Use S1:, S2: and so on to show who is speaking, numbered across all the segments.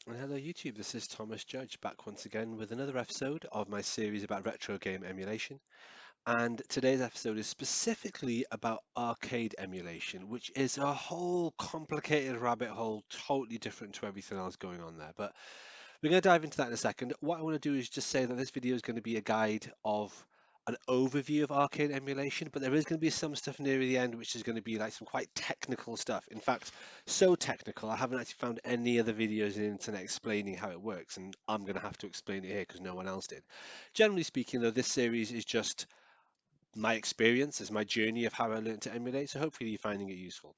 S1: And hello YouTube, this is Thomas Judge back once again with another episode of my series about retro game emulation. And today's episode is specifically about arcade emulation, which is a whole complicated rabbit hole, totally different to everything else going on there. But we're going to dive into that in a second. What I want to do is just say that this video is going to be a guide of an overview of arcade emulation, but there is going to be some stuff near the end which is going to be like some quite technical stuff. In fact, so technical, I haven't actually found any other videos on the internet explaining how it works, and I'm going to have to explain it here because no one else did. Generally speaking, though, this series is just my experience, is my journey of how I learned to emulate, so hopefully you're finding it useful.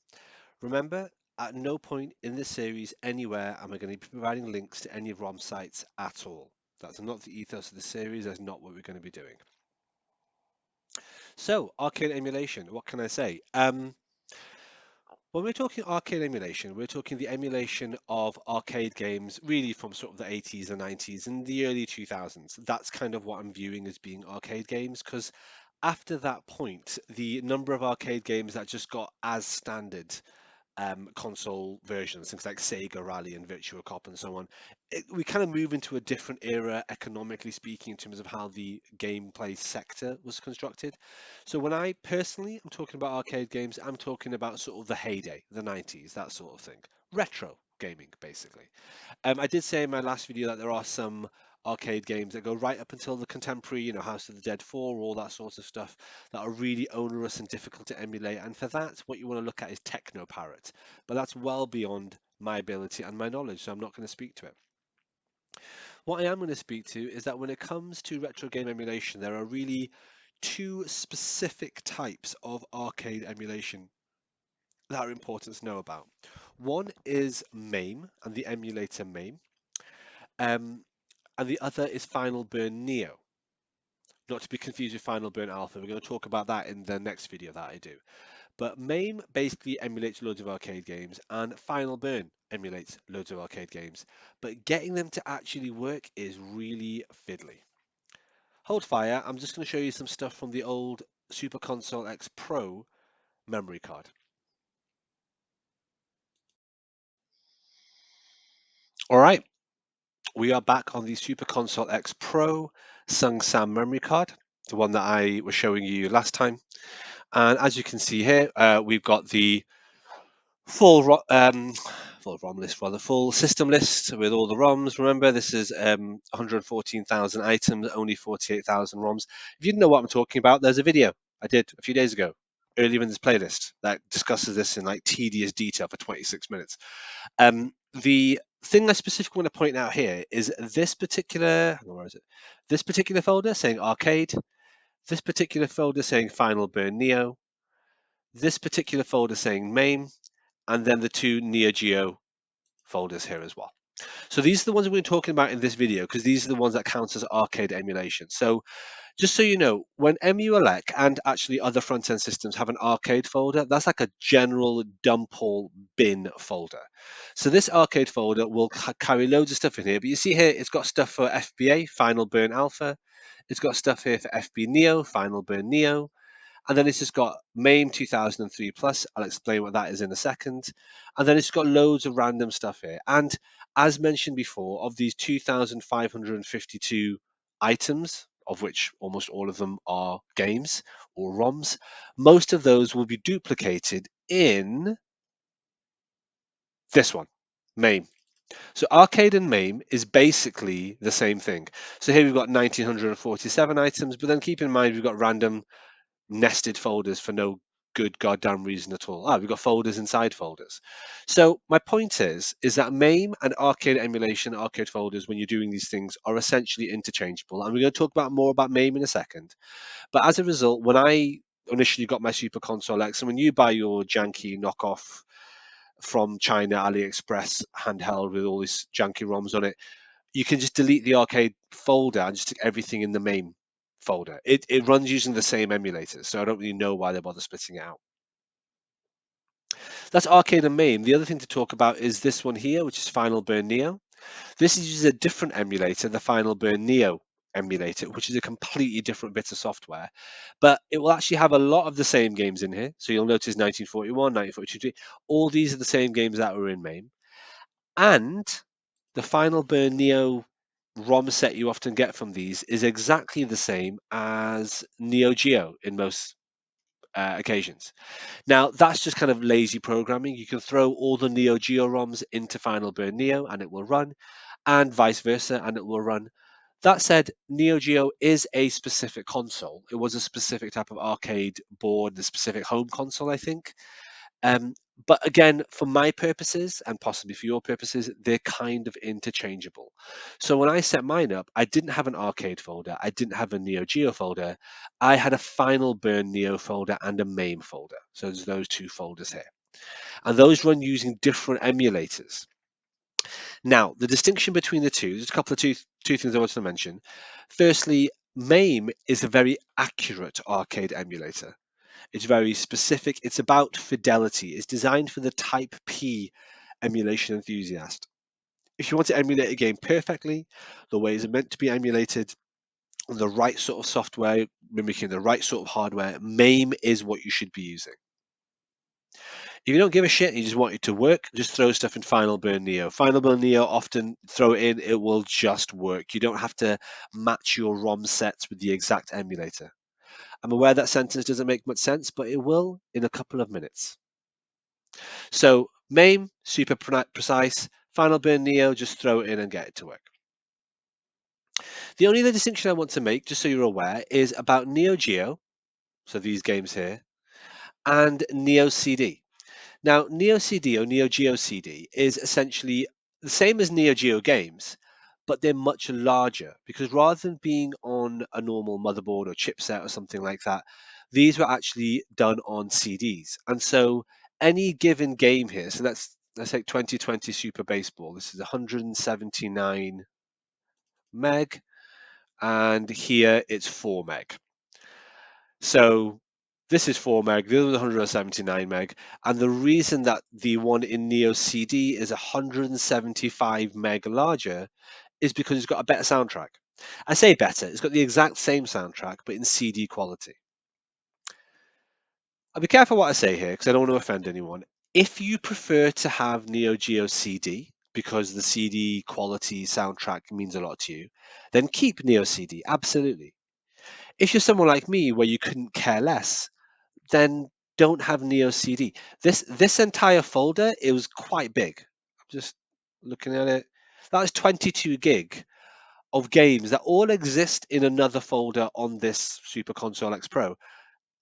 S1: Remember, at no point in this series anywhere am I going to be providing links to any of ROM sites at all. That's not the ethos of the series. That's not what we're going to be doing. So, arcade emulation, what can I say? When we're talking arcade emulation, we're talking the emulation of arcade games really from sort of the 80s and 90s and the early 2000s. That's kind of what I'm viewing as being arcade games because after that point, the number of arcade games that just got as standard console versions, things like Sega Rally and Virtua Cop and so on, we kind of move into a different era, economically speaking, in terms of how the gameplay sector was constructed. So when I personally am talking about arcade games, I'm talking about sort of the heyday, the 90s, that sort of thing. Retro gaming, basically. I did say in my last video that there are some arcade games that go right up until the contemporary, House of the Dead 4, all that sort of stuff, that are really onerous and difficult to emulate. And for that, what you want to look at is Techno Parrot. But that's well beyond my ability and my knowledge, so I'm not going to speak to it. What I am going to speak to is that when it comes to retro game emulation, there are really two specific types of arcade emulation that are important to know about. One is MAME and the emulator MAME. Um, and the other is Final Burn Neo, not to be confused with Final Burn Alpha. We're going to talk about that in the next video that I do. But MAME basically emulates loads of arcade games, and Final Burn emulates loads of arcade games. But getting them to actually work is really fiddly. Hold fire, I'm just going to show you some stuff from the old Super Console X Pro memory card. All right, we are back on the Super Console X Pro Sung Sam memory card, the one that I was showing you last time. And as you can see here, we've got the full ROM list, rather full system list with all the ROMs. Remember, this is 114,000 items, only 48,000 ROMs. If you didn't know what I'm talking about, there's a video I did a few days ago, earlier in this playlist, that discusses this in like tedious detail for 26 minutes. The thing I specifically want to point out here is this particular, where is it? This particular folder saying arcade, this particular folder saying Final Burn Neo, this particular folder saying MAME, and then the two Neo Geo folders here as well. So these are the ones we're talking about in this video because these are the ones that count as arcade emulation. So just so you know, when Emulec and actually other front-end systems have an arcade folder, that's like a general dump all bin folder. So this arcade folder will carry loads of stuff in here, but you see here it's got stuff for FBA, Final Burn Alpha. It's got stuff here for FB Neo, Final Burn Neo. And then it's just got MAME 2003 plus. I'll explain what that is in a second. And then it's got loads of random stuff here. And as mentioned before, of these 2,552 items, of which almost all of them are games or ROMs, most of those will be duplicated in this one, MAME. So arcade and MAME is basically the same thing. So here we've got 1,947 items, but then keep in mind we've got random nested folders for no good goddamn reason at all. We've got folders inside folders. So my point is that MAME and arcade emulation, arcade folders, when you're doing these things, are essentially interchangeable. And we're going to talk about more about MAME in a second. But as a result, when I initially got my Super Console X, and when you buy your janky knockoff from China AliExpress handheld with all these janky ROMs on it, you can just delete the arcade folder and just stick everything in the main folder. It runs using the same emulators, so I don't really know why they bother splitting it out. That's arcade and main. The other thing to talk about is this one here, which is Final Burn Neo. This uses a different emulator, the Final Burn Neo emulator, which is a completely different bit of software, but it will actually have a lot of the same games in here. So you'll notice 1941, 1942, all these are the same games that were in MAME. And The Final Burn Neo ROM set you often get from these is exactly the same as Neo Geo in most occasions. Now, that's just kind of lazy programming. You can throw all the Neo Geo ROMs into Final Burn Neo and it will run, and vice versa, and it will run. That said, Neo Geo is a specific console. It was a specific type of arcade board, the specific home console, I think. Um, but again, for my purposes and possibly for your purposes, they're kind of interchangeable. So when I set mine up, I didn't have an arcade folder, I didn't have a Neo Geo folder, I had a Final Burn Neo folder and a MAME folder. So there's those two folders here. And those run using different emulators. Now, the distinction between the two, there's a couple of two things I wanted to mention. Firstly, MAME is a very accurate arcade emulator. It's very specific. It's about fidelity. It's designed for the Type P emulation enthusiast. If you want to emulate a game perfectly, the way it's meant to be emulated, on the right sort of software, mimicking the right sort of hardware, MAME is what you should be using. If you don't give a shit and you just want it to work, just throw stuff in Final Burn Neo. Final Burn Neo, often throw it in, it will just work. You don't have to match your ROM sets with the exact emulator. I'm aware that sentence doesn't make much sense, but it will in a couple of minutes. So MAME, super precise. Final Burn Neo, just throw it in and get it to work. The only other distinction I want to make, just so you're aware, is about Neo Geo, so these games here, and Neo CD. Now, Neo CD or Neo Geo CD is essentially the same as Neo Geo games, but they're much larger because rather than being on a normal motherboard or chipset or something like that, these were actually done on CDs. And so any given game here, so let's take 2020 Super Baseball. This is 179 meg, and here it's 4 meg. So this is 4 meg, the other is 179 meg, and the reason that the one in Neo CD is 175 meg larger is because it's got a better soundtrack. I say better, it's got the exact same soundtrack, but in CD quality. I'll be careful what I say here because I don't want to offend anyone. If you prefer to have Neo Geo CD because the CD quality soundtrack means a lot to you, then keep Neo CD, absolutely. If you're someone like me where you couldn't care less, then don't have Neo CD. This entire folder, it was quite big. I'm just looking at it. That was 22 gig of games that all exist in another folder on this Super Console X Pro.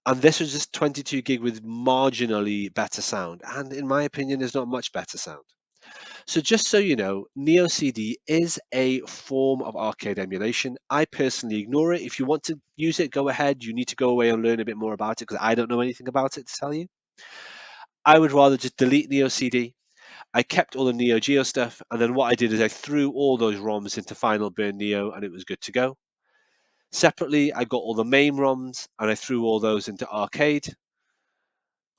S1: And this was just 22 gig with marginally better sound. And in my opinion, there's not much better sound. So just so you know, Neo CD is a form of arcade emulation. I personally ignore it. If you want to use it, go ahead. You need to go away and learn a bit more about it because I don't know anything about it to tell you. I would rather just delete Neo CD. I kept all the Neo Geo stuff, and then what I did is I threw all those ROMs into Final Burn Neo, and it was good to go. Separately, I got all the MAME ROMs, and I threw all those into Arcade,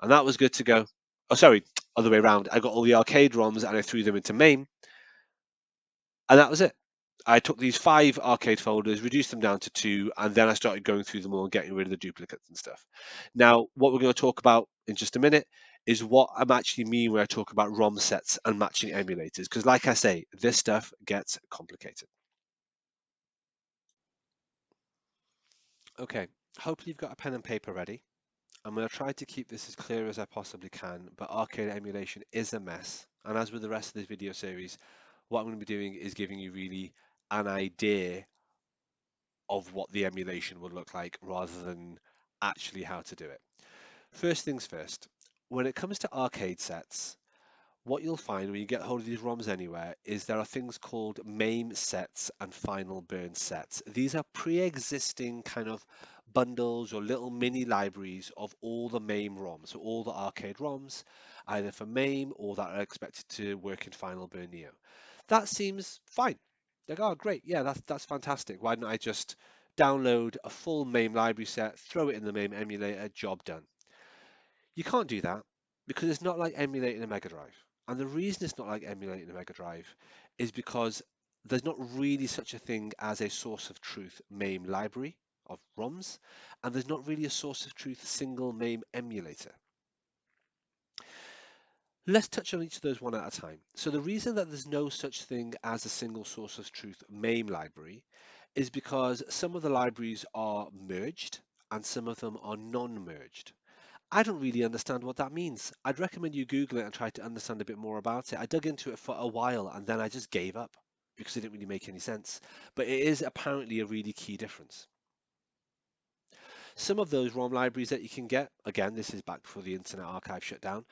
S1: and that was good to go. Oh, sorry, other way around. I got all the Arcade ROMs, and I threw them into MAME, and that was it. I took these 5 arcade folders, reduced them down to 2, and then I started going through them all and getting rid of the duplicates and stuff. Now, what we're going to talk about in just a minute is what I'm actually mean when I talk about ROM sets and matching emulators, because like I say, this stuff gets complicated. Okay, hopefully you've got a pen and paper ready. I'm going to try to keep this as clear as I possibly can, but arcade emulation is a mess. And as with the rest of this video series, what I'm going to be doing is giving you really an idea of what the emulation would look like rather than actually how to do it. First things first, when it comes to arcade sets, what you'll find when you get hold of these ROMs anywhere is there are things called MAME sets and Final Burn sets. These are pre-existing kind of bundles or little mini libraries of all the MAME ROMs, so all the arcade ROMs, either for MAME or that are expected to work in Final Burn Neo. That seems fine. Like, oh, great, yeah, that's fantastic. Why don't I just download a full MAME library set, throw it in the MAME emulator, job done. You can't do that because it's not like emulating a Mega Drive. And the reason it's not like emulating a Mega Drive is because there's not really such a thing as a source of truth MAME library of ROMs, and there's not really a source of truth single MAME emulator. Let's touch on each of those one at a time. So the reason that there's no such thing as a single source of truth MAME library is because some of the libraries are merged and some of them are non-merged. I don't really understand what that means. I'd recommend you Google it and try to understand a bit more about it. I dug into it for a while and then I just gave up because it didn't really make any sense. But it is apparently a really key difference. Some of those ROM libraries that you can get, again, this is back before the Internet Archive shut down.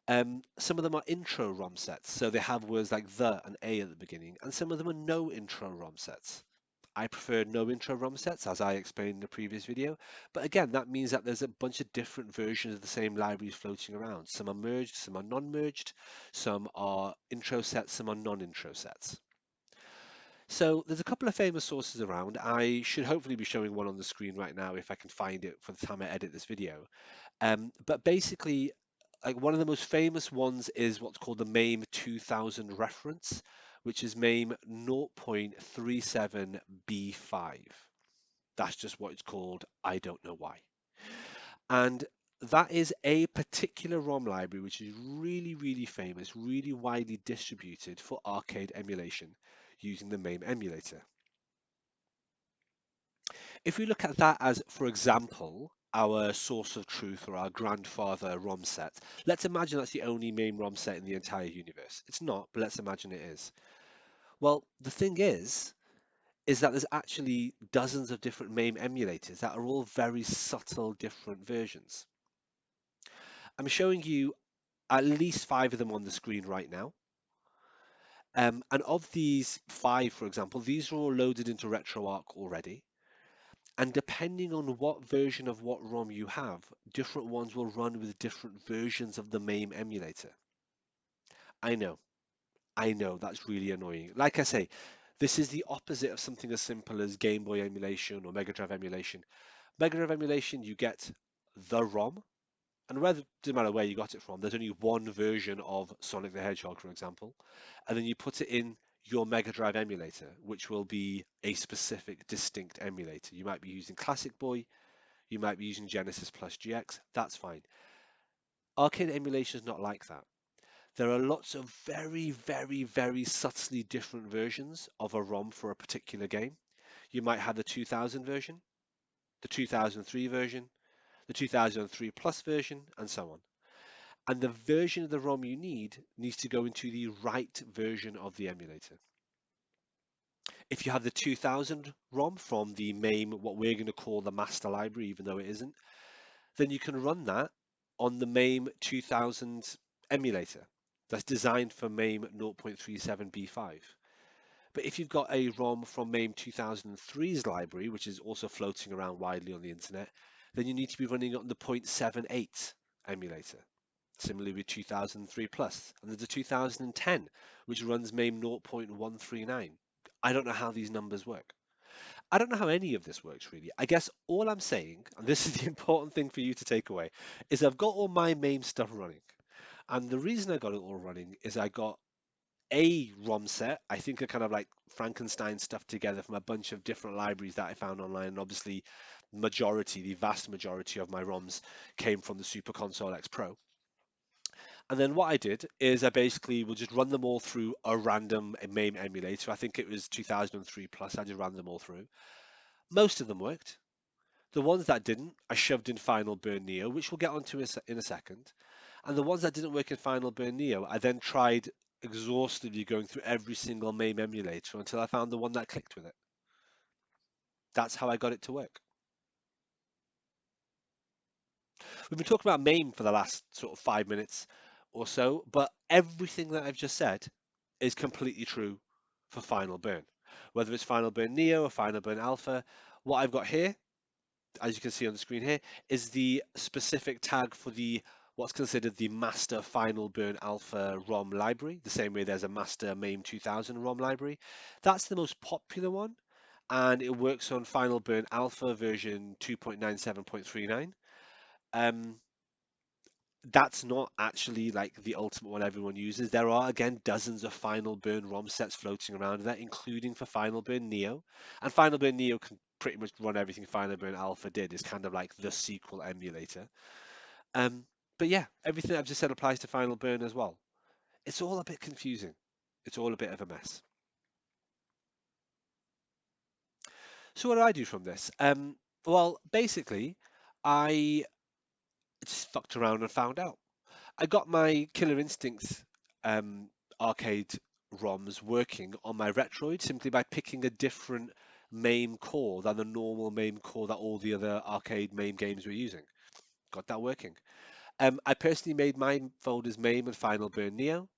S1: Some of them are intro ROM sets, so they have words like the and a at the beginning, and some of them are no intro ROM sets. I prefer no intro ROM sets, as I explained in the previous video, but again, that means that there's a bunch of different versions of the same libraries floating around. Some are merged, some are non-merged, some are intro sets, some are non-intro sets. So there's a couple of famous sources around. I should hopefully be showing one on the screen right now if I can find it for the time I edit this video. But basically, like one of the most famous ones is what's called the MAME 2000 reference, which is MAME 0.37B5. That's just what it's called. I don't know why. And that is a particular ROM library which is really, really famous, really widely distributed for arcade emulation using the MAME emulator. If we look at that as, for example, our source of truth or our grandfather ROM set, let's imagine that's the only main ROM set in the entire universe. It's not, but let's imagine it is. Well, the thing is that there's actually dozens of different MAME emulators that are all very subtle different versions. I'm showing you at least 5 of them on the screen right now. And of these 5, for example, these are all loaded into RetroArch already. And depending on what version of what ROM you have, different ones will run with different versions of the MAME emulator. I know, I know, that's really annoying. Like I say, this is the opposite of something as simple as Game Boy emulation or Mega Drive emulation. Mega Drive emulation, you get the ROM, and whether it doesn't matter where you got it from, there's only one version of Sonic the Hedgehog, for example, and then you put it in your Mega Drive emulator, which will be a specific, distinct emulator. You might be using Classic Boy, you might be using Genesis plus GX, that's fine. Arcade emulation is not like that. There are lots of very, very, very subtly different versions of a ROM for a particular game. You might have the 2000 version, the 2003 version, the 2003 plus version, and so on. And the version of the ROM you need needs to go into the right version of the emulator. If you have the 2000 ROM from the MAME, what we're going to call the master library, even though it isn't, then you can run that on the MAME 2000 emulator that's designed for MAME 0.37b5. But if you've got a ROM from MAME 2003's library, which is also floating around widely on the internet, then you need to be running it on the 0.78 emulator. Similarly with 2003 Plus, and there's a 2010 which runs MAME 0.139. I don't know how these numbers work. I don't know how any of this works really. I guess all I'm saying, and this is the important thing for you to take away, is I've got all my MAME stuff running. And the reason I got it all running is I got a ROM set. I think I kind of like Frankenstein stuff together from a bunch of different libraries that I found online. And obviously, the vast majority of my ROMs came from the Super Console X Pro. And then what I did is I basically would just run them all through a random MAME emulator. I think it was 2003 plus. I just ran them all through. Most of them worked. The ones that didn't, I shoved in Final Burn Neo, which we'll get onto in a second. And the ones that didn't work in Final Burn Neo, I then tried exhaustively going through every single MAME emulator until I found the one that clicked with it. That's how I got it to work. We've been talking about MAME for the last sort of 5 minutes or so, but everything that I've just said is completely true for Final Burn. Whether it's Final Burn Neo or Final Burn Alpha, what I've got here, as you can see on the screen here, is the specific tag for the what's considered the master Final Burn Alpha ROM library, the same way there's a master MAME 2000 ROM library. That's the most popular one, and it works on Final Burn Alpha version 2.97.39. Um, that's not actually like the ultimate one everyone uses. There are again dozens of Final Burn ROM sets floating around there, including for Final Burn Neo. And Final Burn Neo can pretty much run everything Final Burn Alpha did. It's kind of like the sequel emulator. Um, But yeah, everything I've just said applies to Final Burn as well. It's all a bit confusing. It's all a bit of a mess. So what do I do from this? Well, basically, I just fucked around and found out. I got my Killer Instinct um, arcade ROMs working on my Retroid simply by picking a different MAME core than the normal MAME core that all the other arcade MAME games were using. Got that working. I personally made my folders MAME and Final Burn Neo.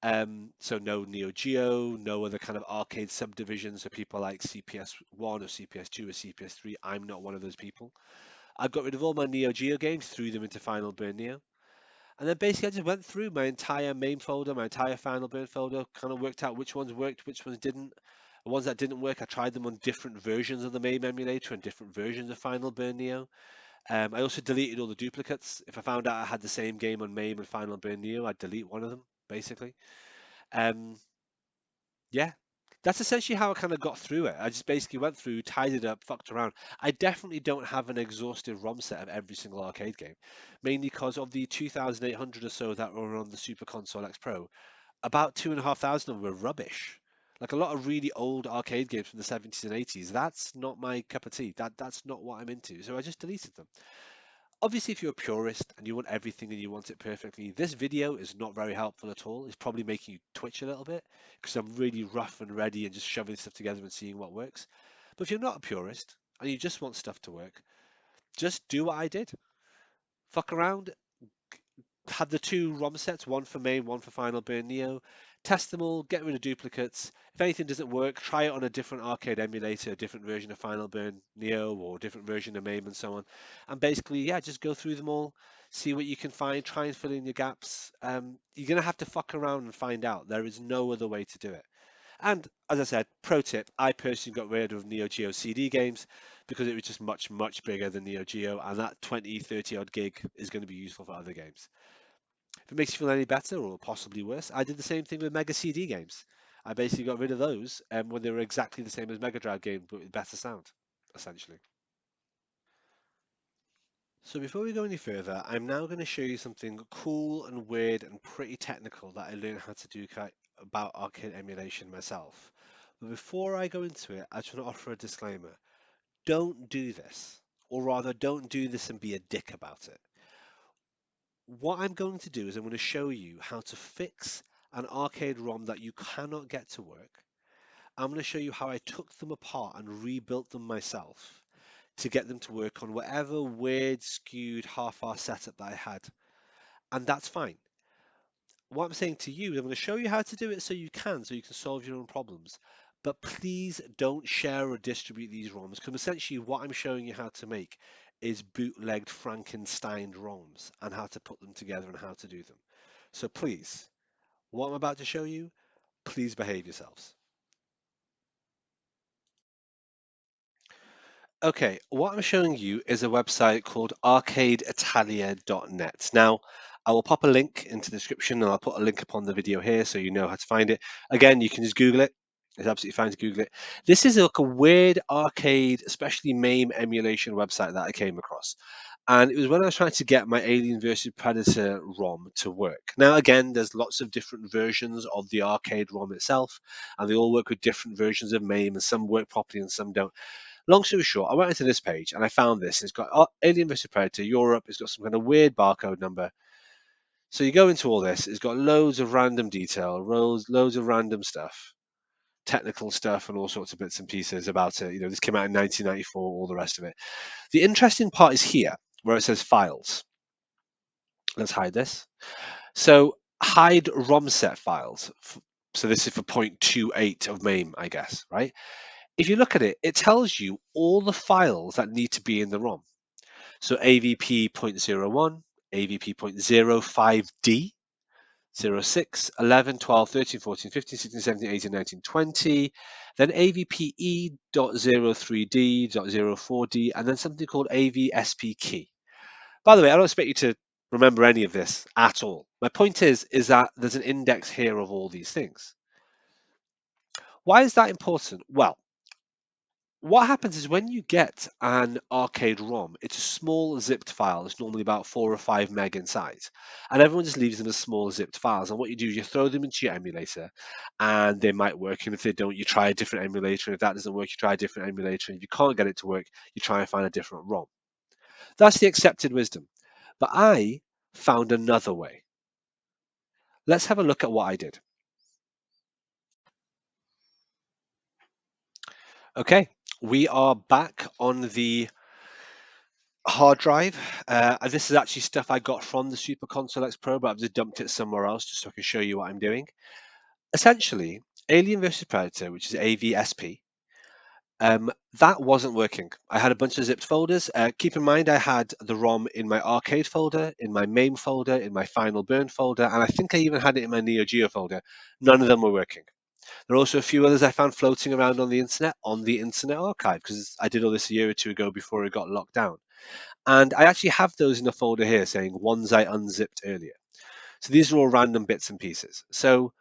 S1: So no Neo Geo, no other kind of arcade subdivisions for people like CPS1 or CPS2 or CPS3. I'm not one of those people. I got rid of all my Neo Geo games, threw them into Final Burn Neo. And then basically I just went through my entire main folder, my entire Final Burn folder, kind of worked out which ones worked, which ones didn't. The ones that didn't work, I tried them on different versions of the MAME emulator and different versions of Final Burn Neo. I also deleted all the duplicates. If I found out I had the same game on MAME and Final Burn Neo, I'd delete one of them, basically. Um, yeah, that's essentially how I kind of got through it. I just basically went through, tied it up, fucked around. I definitely don't have an exhaustive ROM set of every single arcade game, mainly because of the 2,800 or so that were on the Super Console X Pro, about 2,500 of them were rubbish. Like a lot of really old arcade games from the 70s and 80s. That's not my cup of tea. That's not what I'm into. So I just deleted them. Obviously, if you're a purist and you want everything and you want it perfectly, this video is not very helpful at all. It's probably making you twitch a little bit because I'm really rough and ready and just shoving stuff together and seeing what works. But if you're not a purist and you just want stuff to work, just do what I did. Fuck around, have the two ROM sets, one for main, one for Final Burn Neo. Test them all, get rid of duplicates. If anything doesn't work, try it on a different arcade emulator, a different version of Final Burn Neo, or a different version of MAME and so on. And basically, yeah, just go through them all, see what you can find, try and fill in your gaps. You're going to have to fuck around and find out. There is no other way to do it. And as I said, pro tip, I personally got rid of Neo Geo CD games because it was just much, much bigger than Neo Geo, and that 20, 30 odd gig is going to be useful for other games. If it makes you feel any better or possibly worse, I did the same thing with Mega CD games. I basically got rid of those when they were exactly the same as Mega Drive games, but with better sound, essentially. So before we go any further, I'm now going to show you something cool and weird and pretty technical that I learned how to do about arcade emulation myself. But before I go into it, I just want to offer a disclaimer. Don't do this, or rather, don't do this and be a dick about it. What I'm going to do is I'm going to show you how to fix an arcade ROM that you cannot get to work. I'm going to show you how I took them apart and rebuilt them myself to get them to work on whatever weird, skewed, half-assed setup that I had. And that's fine. What I'm saying to you is I'm going to show you how to do it so you can solve your own problems. But please don't share or distribute these ROMs because essentially what I'm showing you how to make is bootlegged Frankenstein ROMs and how to put them together and how to do them. So please, what I'm about to show you, please behave yourselves. Okay, what I'm showing you is a website called arcadeitalia.net. Now, I will pop a link into the description and I'll put a link upon the video here so you know how to find it. Again, you can just Google it. It's absolutely fine to Google it. This is like a weird arcade, especially MAME emulation website that I came across. And it was when I was trying to get my Alien vs Predator ROM to work. Now, again, there's lots of different versions of the arcade ROM itself, and they all work with different versions of MAME, and some work properly and some don't. Long story short, I went into this page and I found this. It's got Alien vs Predator Europe. It's got some kind of weird barcode number. So you go into all this. It's got loads of random detail, loads of random stuff, technical stuff, and all sorts of bits and pieces about it. You know, this came out in 1994. All the rest of it. The interesting part is here where it says files. Let's hide this. So hide ROM set files. So this is for 0.28 of MAME, I guess, right? If you look at it, it tells you all the files that need to be in the ROM. So AVP.01, AVP.05D, 06, 11, 12, 13, 14, 15, 16, 17, 18, 19, 20, then AVPE.03D, .04D, and then something called AVSP key. By the way, I don't expect you to remember any of this at all. My point is that there's an index here of all these things. Why is that important? Well, what happens is when you get an arcade ROM, it's a small zipped file. It's normally about 4 or 5 meg in size, and everyone just leaves them as small zipped files. And what you do is you throw them into your emulator, and they might work. And if they don't, you try a different emulator. And if that doesn't work, you try a different emulator. And if you can't get it to work, you try and find a different ROM. That's the accepted wisdom. But I found another way. Let's have a look at what I did. Okay, we are back on the hard drive. This is actually stuff I got from the Super Console X Pro, but I've just dumped it somewhere else just so I can show you what I'm doing. Essentially, Alien vs Predator, which is AVSP, that wasn't working. I had a bunch of zipped folders. Keep in mind, I had the ROM in my arcade folder, in my MAME folder, in my Final Burn folder, and I think I even had it in my Neo Geo folder. None of them were working. There are also a few others I found floating around on the Internet Archive, because I did all this a year or two ago before it got locked down. And I actually have those in a folder here saying ones I unzipped earlier. So these are all random bits and pieces. So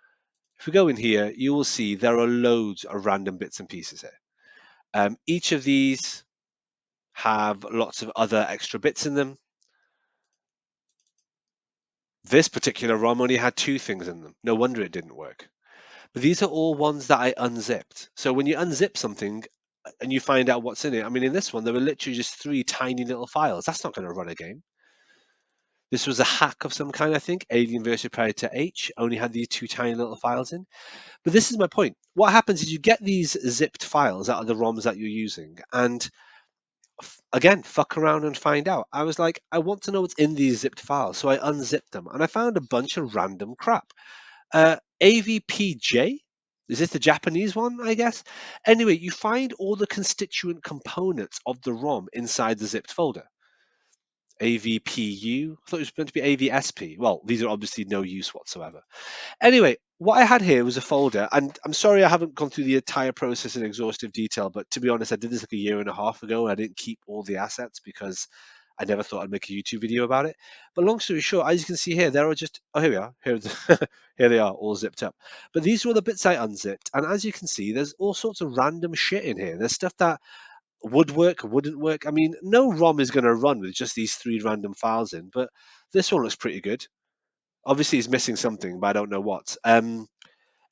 S1: if we go in here, you will see there are loads of random bits and pieces here. Each of these have lots of other extra bits in them. This particular ROM only had 2 things in them. No wonder it didn't work. But these are all ones that I unzipped. So when you unzip something and you find out what's in it, I mean, in this one, there were literally just 3 tiny little files. That's not going to run a game. This was a hack of some kind, I think. Alien vs Predator H only had these 2 tiny little files in. But this is my point. What happens is you get these zipped files out of the ROMs that you're using, and again, fuck around and find out. I was like, I want to know what's in these zipped files, so I unzipped them, and I found a bunch of random crap. AVPJ. Is this the Japanese one, I guess? Anyway, you find all the constituent components of the ROM inside the zipped folder. AVPU. I thought it was meant to be AVSP. Well, these are obviously no use whatsoever. Anyway, what I had here was a folder, and I'm sorry I haven't gone through the entire process in exhaustive detail, but to be honest, I did this like a year and a half ago, and I didn't keep all the assets because I never thought I'd make a YouTube video about it. But long story short, as you can see here, there are just, oh, here we are. Here they are, all zipped up. But these are all the bits I unzipped, and as you can see, there's all sorts of random shit in here. There's stuff that would work, wouldn't work. I mean, no ROM is going to run with just these 3 random files in, but this one looks pretty good. Obviously, it's missing something, but I don't know what.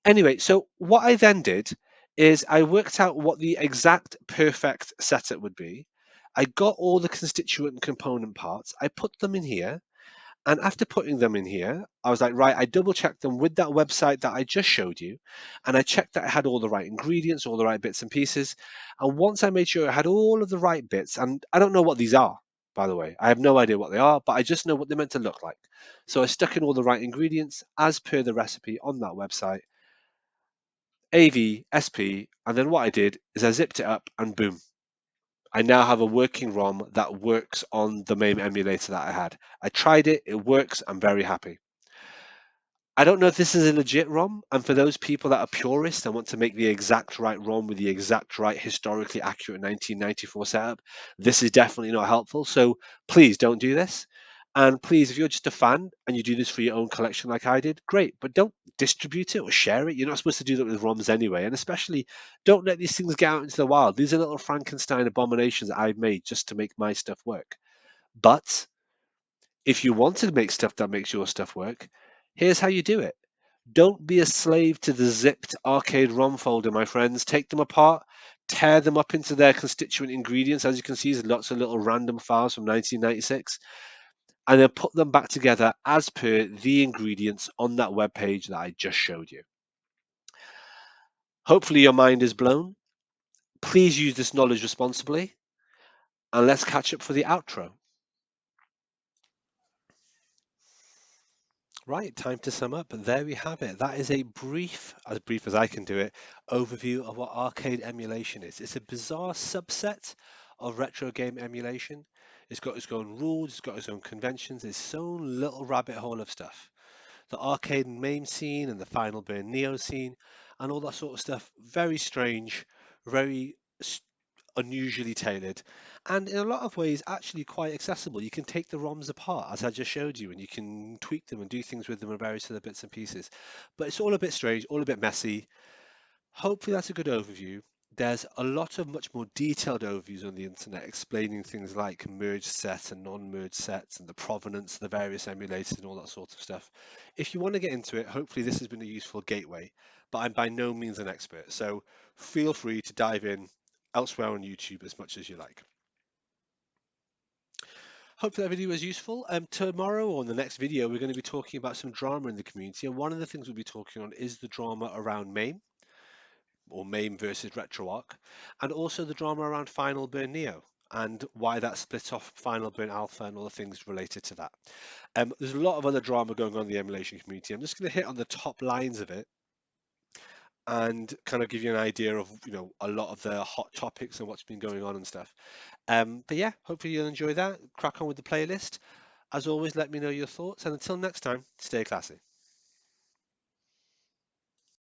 S1: Anyway, so what I then did is I worked out what the exact perfect setup would be. I got all the constituent component parts. I put them in here. And after putting them in here, I was like, right, I double checked them with that website that I just showed you. And I checked that I had all the right ingredients, all the right bits and pieces. And once I made sure I had all of the right bits, and I don't know what these are, by the way, I have no idea what they are, but I just know what they're meant to look like. So I stuck in all the right ingredients as per the recipe on that website, AV, SP, and then what I did is I zipped it up and boom. I now have a working ROM that works on the MAME emulator that I had. I tried it, it works, I'm very happy. I don't know if this is a legit ROM, and for those people that are purists and want to make the exact right ROM with the exact right historically accurate 1994 setup, this is definitely not helpful. So please don't do this. And please, if you're just a fan and you do this for your own collection like I did, great, but don't distribute it or share it. You're not supposed to do that with ROMs anyway. And especially don't let these things get out into the wild. These are little Frankenstein abominations that I've made just to make my stuff work. But if you want to make stuff that makes your stuff work, here's how you do it. Don't be a slave to the zipped arcade ROM folder, my friends. Take them apart, tear them up into their constituent ingredients. As you can see, there's lots of little random files from 1996, and then put them back together as per the ingredients on that web page that I just showed you. Hopefully, your mind is blown. Please use this knowledge responsibly, and let's catch up for the outro. Right, time to sum up. And there we have it. That is a brief as I can do it, overview of what arcade emulation is. It's a bizarre subset of retro game emulation. It's got its own rules, it's got its own conventions, its own little rabbit hole of stuff. The arcade and MAME scene and the Final Burn Neo scene and all that sort of stuff. Very strange, very unusually tailored, and in a lot of ways actually quite accessible. You can take the ROMs apart, as I just showed you, and you can tweak them and do things with them and various other bits and pieces. But it's all a bit strange, all a bit messy. Hopefully that's a good overview. There's a lot of much more detailed overviews on the internet explaining things like merge sets and non-merge sets and the provenance of the various emulators and all that sort of stuff. If you want to get into it, hopefully this has been a useful gateway, but I'm by no means an expert, so feel free to dive in elsewhere on YouTube as much as you like. Hopefully that video was useful. Tomorrow or in the next video, we're going to be talking about some drama in the community, and one of the things we'll be talking on is the drama around MAME, or MAME versus RetroArch, and also the drama around Final Burn Neo and why that split off Final Burn Alpha and all the things related to that. There's a lot of other drama going on in the emulation community. I'm just going to hit on the top lines of it and kind of give you an idea of a lot of the hot topics and what's been going on and stuff. But yeah, hopefully you'll enjoy that. Crack on with the playlist. As always, let me know your thoughts, and until next time, stay classy.